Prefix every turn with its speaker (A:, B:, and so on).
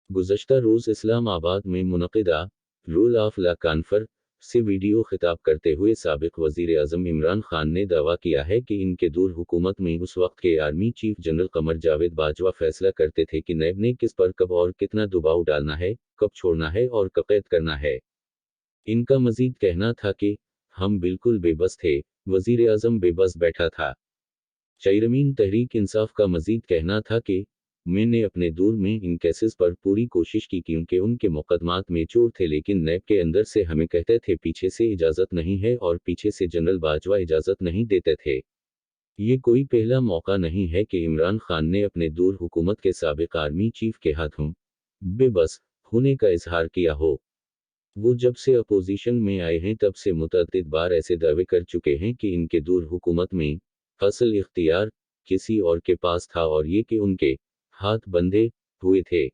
A: गुज़श्ता रोज़ इस्लामाबाद में मुनक़िदा rule of law conference से video खिताब करते हुए साबिक़ वज़ीर-ए-आज़म इमरान खान ने दावा किया है कि इनके दूर हुकूमत में उस वक्त के आर्मी चीफ जनरल क़मर जावेद बाजवा फैसला करते थे कि नैब ने किस पर कब और कितना दबाव डालना है, कब छोड़ना है और कब कैद करना है। इनका मज़ीद कहना था कि हम बिल्कुल बेबस थे, वज़ीर-ए-आज़म बेबस बैठा था। चेयरमैन तहरीक इंसाफ का मज़ीद कहना था कि मैंने अपने दौर में इन केसेस पर पूरी कोशिश की क्योंकि उनके मुकदमात में चोर थे, लेकिन नैब के अंदर से हमें कहते थे पीछे से इजाज़त नहीं है और पीछे से जनरल बाजवा इजाज़त नहीं देते थे। ये कोई पहला मौका नहीं है कि इमरान खान ने अपने दूर हुकूमत के साबिक़ आर्मी चीफ के हाथों बेबस होने का इजहार किया हो। वो जब से अपोजिशन में आए हैं तब से मुतअद्दिद बार ऐसे दावे कर चुके हैं कि इनके दूर हुकूमत में असल इख्तियार किसी और के पास था और ये कि उनके हाथ बंधे हुए थे।